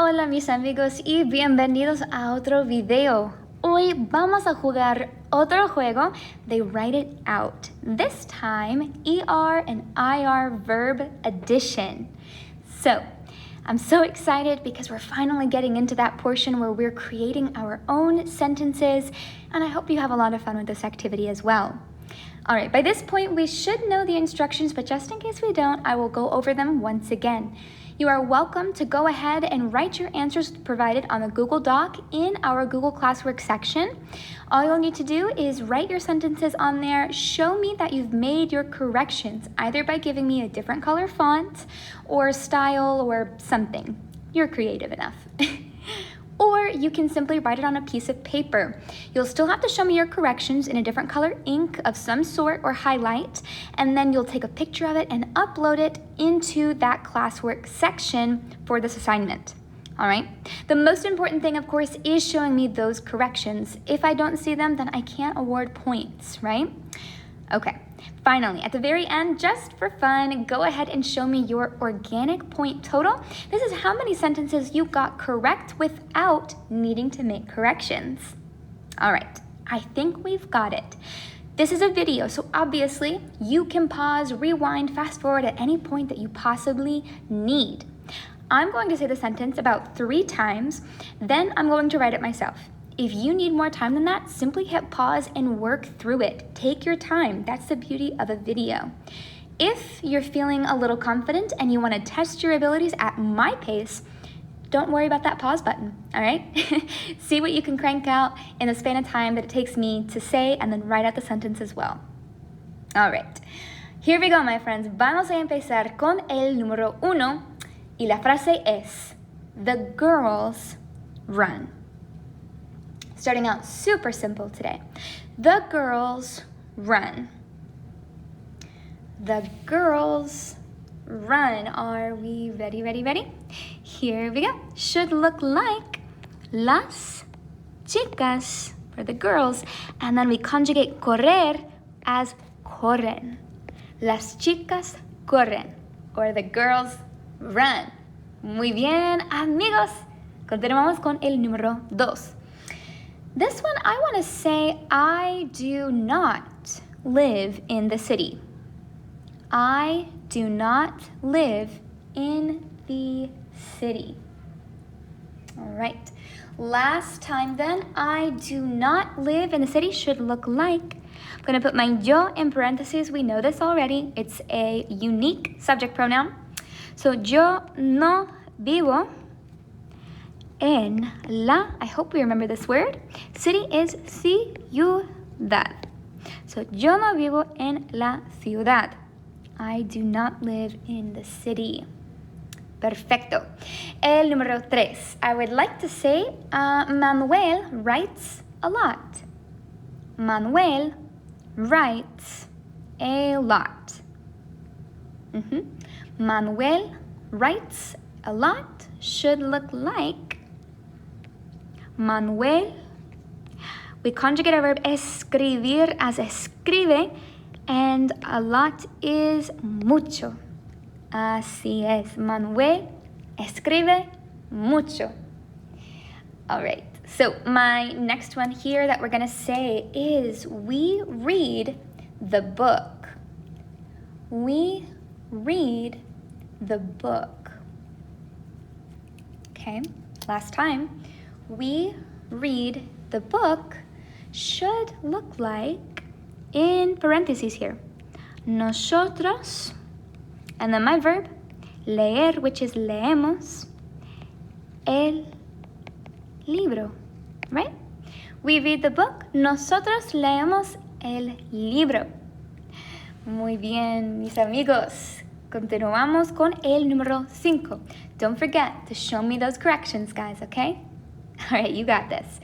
Hola mis amigos y bienvenidos a otro video. Hoy vamos a jugar otro juego de Write It Out. This time, ER and IR verb addition. So, I'm so excited because we're finally getting into that portion where we're creating our own sentences, and I hope you have a lot of fun with this activity as well. All right, by this point, we should know the instructions, but just in case we don't, I will go over them once again. You are welcome to go ahead and write your answers provided on the Google Doc in our Google Classwork section. All you'll need to do is write your sentences on there, show me that you've made your corrections, either by giving me a different color font or style or something. You're creative enough. Or you can simply write it on a piece of paper. You'll still have to show me your corrections in a different color ink of some sort or highlight, and then you'll take a picture of it and upload it into that classwork section for this assignment. All right? The most important thing, of course, is showing me those corrections. If I don't see them, then I can't award points, right? Okay, finally, at the very end, just for fun, go ahead and show me your organic point total. This is how many sentences you got correct without needing to make corrections. All right, I think we've got it. This is a video, so obviously you can pause, rewind, fast forward at any point that you possibly need. I'm going to say the sentence about 3 times, then I'm going to write it myself. If you need more time than that, simply hit pause and work through it. Take your time. That's the beauty of a video. If you're feeling a little confident and you want to test your abilities at my pace, don't worry about that pause button, all right? See what you can crank out in the span of time that it takes me to say and then write out the sentence as well. All right, here we go, my friends. Vamos a empezar con el número 1 y la frase es, the girls run. Starting out super simple today. The girls run. The girls run. Are we ready, ready, ready? Here we go. Should look like las chicas for the girls. And then we conjugate correr as corren. Las chicas corren. Or the girls run. Muy bien, amigos. Continuamos con el número 2. This one, I want to say, I do not live in the city. I do not live in the city. All right. Last time then, I do not live in the city should look like, I'm going to put my yo in parentheses. We know this already. It's a unique subject pronoun. So, yo no vivo en la, I hope we remember this word. City is ciudad. So, yo no vivo en la ciudad. I do not live in the city. Perfecto. El número 3. I would like to say Manuel writes a lot. Manuel writes a lot. Manuel writes a lot should look like Manuel. We conjugate our verb escribir as escribe, and a lot is mucho. Así es. Manuel escribe mucho. All right. So my next one here that we're going to say is we read the book. We read the book. Okay. Last time. We read the book should look like, in parentheses here, nosotros, and then my verb, leer, which is leemos, el libro, right? We read the book, nosotros leemos el libro. Muy bien, mis amigos. Continuamos con el número 5. Don't forget to show me those corrections, guys, okay? All right, you got this.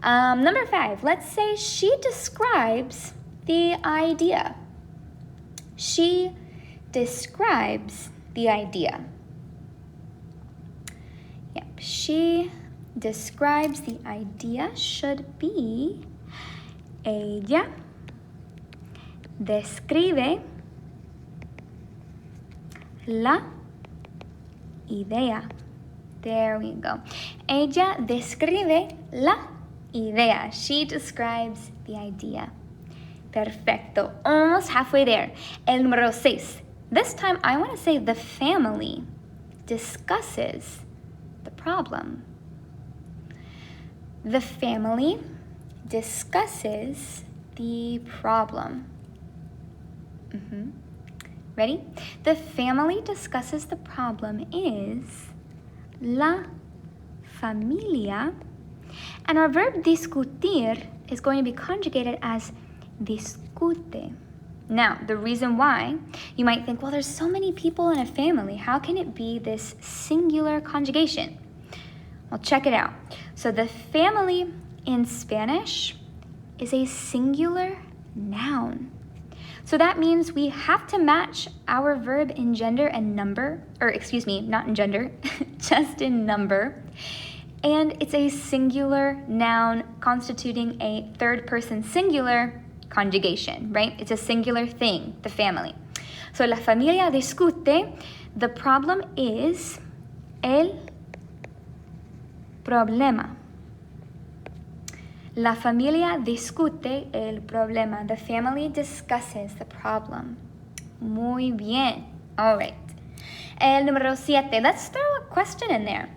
Number 5, let's say she describes the idea. She describes the idea. Yep, she describes the idea should be ella describe la idea. There we go. Ella describe la idea. She describes the idea. Perfecto. Almost halfway there. El número 6. This time I want to say the family discusses the problem. The family discusses the problem. Ready? The family discusses the problem is la familia. And our verb discutir is going to be conjugated as discute. Now, the reason why, you might think, well, there's so many people in a family. How can it be this singular conjugation? Well, check it out. So the family in Spanish is a singular noun. So that means we have to match our verb in gender and number, or excuse me, not in gender, just in number. And it's a singular noun constituting a third person singular conjugation, right? It's a singular thing, the family. So la familia discute, the problem is el problema. La familia discute el problema. The family discusses the problem. Muy bien. All right. El número 7. Let's throw a question in there.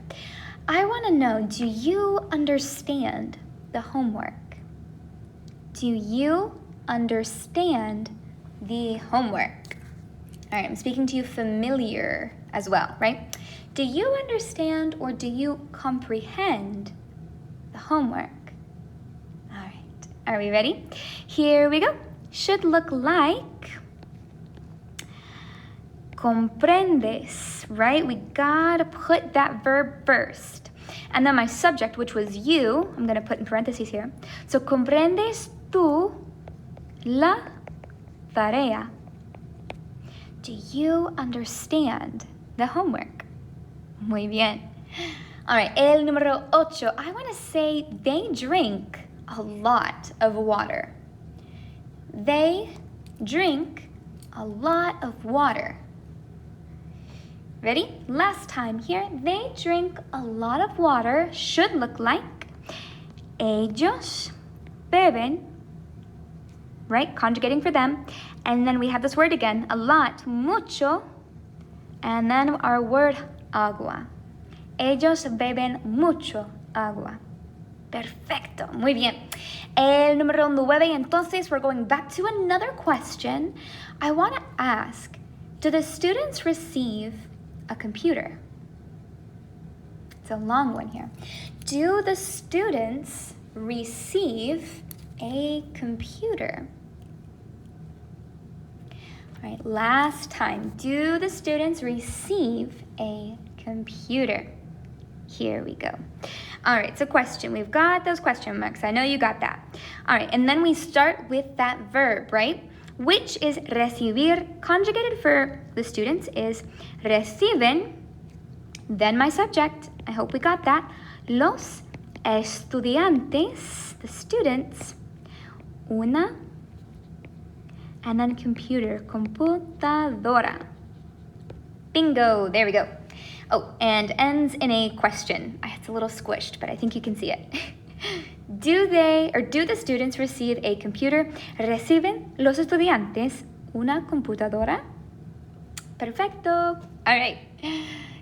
I want to know, do you understand the homework? Do you understand the homework? All right, I'm speaking to you familiar as well, right? Do you understand or do you comprehend the homework? All right, are we ready? Here we go. Should look like comprendes, right? We gotta put that verb first. And then my subject, which was you, I'm gonna put in parentheses here. So comprendes tú la tarea. Do you understand the homework? Muy bien. All right, el número 8. I want to say they drink a lot of water. They drink a lot of water. Ready? Last time here. They drink a lot of water should look like ellos beben, right? Conjugating for them. And then we have this word again, a lot, mucho. And then our word agua. Ellos beben mucho agua. Perfecto. Muy bien. El número 9. Entonces, we're going back to another question. I want to ask, do the students receive a computer? It's a long one here. Do the students receive a computer? All right, last time. Do the students receive a computer? Here we go. All right, so question. We've got those question marks. I know you got that. All right, and then we start with that verb, right? Which is recibir. Conjugated for the students is reciben. Then my subject. I hope we got that. Los estudiantes, the students. Una. And then computer, computadora. Bingo, there we go. Oh, and ends in a question. It's a little squished, but I think you can see it. Do the students receive a computer? ¿Reciben los estudiantes una computadora? Perfecto. All right.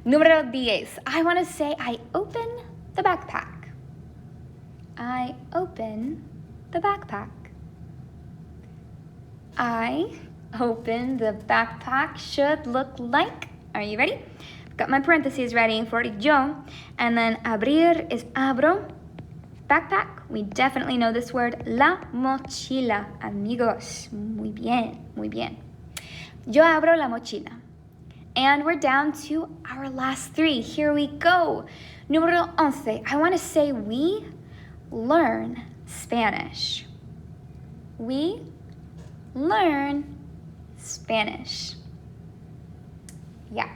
Número 10. I want to say I open the backpack. I open the backpack. I open the backpack should look like, are you ready? I've got my parentheses ready for yo. And then abrir is abro. Backpack, we definitely know this word. La mochila, amigos. Muy bien, muy bien. Yo abro la mochila. And we're down to our last 3. Here we go. Número 11. I want to say we learn Spanish. We learn Spanish. Yeah.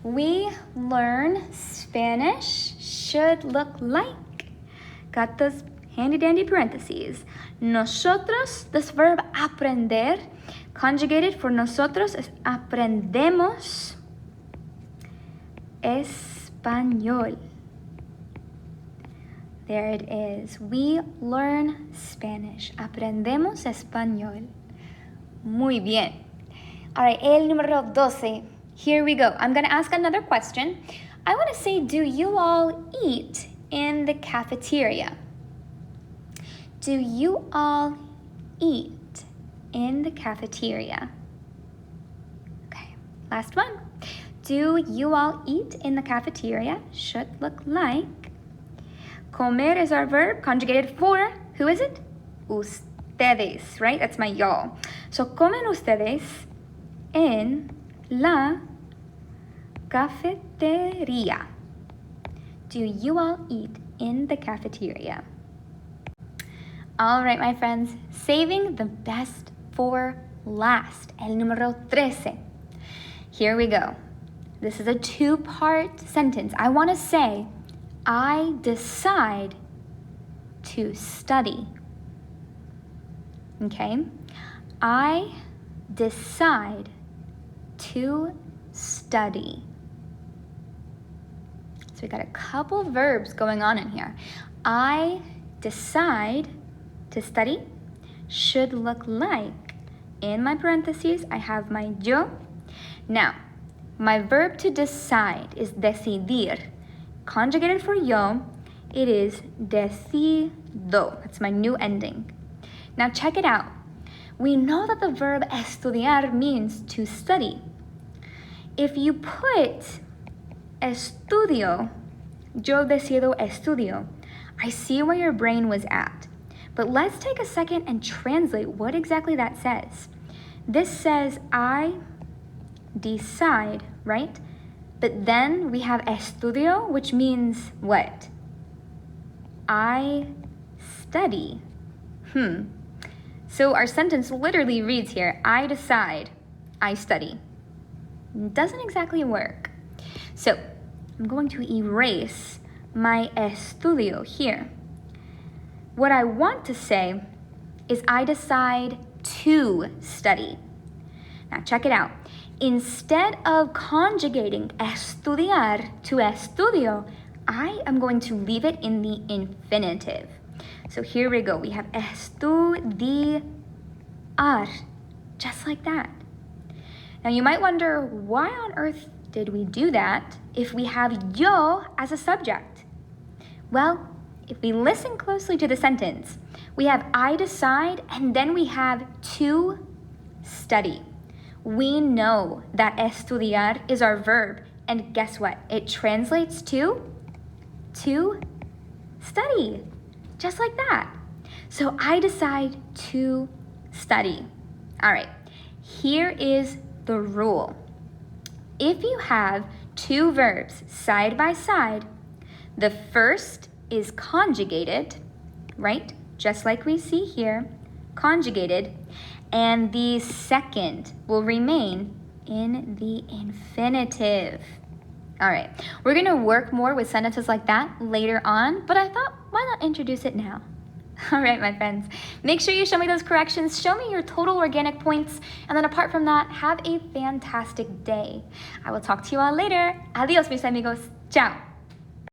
We learn Spanish should look like, got those handy dandy parentheses. Nosotros, this verb aprender, conjugated for nosotros is aprendemos español. español. There it is. We learn Spanish. Aprendemos español. Muy bien. All right, el número 12. Here we go. I'm going to ask another question. I want to say, do you all eat in the cafeteria? Do you all eat in the cafeteria? Okay, last one. Do you all eat in the cafeteria? Should look like. Comer is our verb, conjugated for, who is it? Ustedes, right? That's my y'all. So, comen ustedes en la cafeteria. Do you all eat in the cafeteria? All right, my friends, saving the best for last. El número 13. Here we go. This is a two-part sentence. I want to say, I decide to study. Okay? I decide to study. So we got a couple verbs going on in here. I decide to study should look like, in my parentheses, I have my yo. Now, my verb to decide is decidir. Conjugated for yo, it is decido. That's my new ending. Now check it out. We know that the verb estudiar means to study. If you put estudio, yo decido estudio, I see where your brain was at. But let's take a second and translate what exactly that says. This says I decide, right? But then we have estudio, which means what? I study. So our sentence literally reads here, I decide, I study. Doesn't exactly work. So I'm going to erase my estudio here. What I want to say is I decide to study. Now check it out. Instead of conjugating estudiar to estudio, I am going to leave it in the infinitive. So here we go. We have estudiar, just like that. Now you might wonder, why on earth did we do that if we have yo as a subject? Well, if we listen closely to the sentence, we have I decide and then we have to study. We know that estudiar is our verb, and guess what? It translates to study, just like that. So I decide to study. All right, here is the rule. If you have two verbs side by side, the first is conjugated, right? Just like we see here, conjugated, and the second will remain in the infinitive. All right, we're gonna work more with sentences like that later on, but I thought, why not introduce it now? All right, my friends, make sure you show me those corrections, show me your total organic points, and then apart from that, have a fantastic day. I will talk to you all later. Adios, mis amigos. Ciao.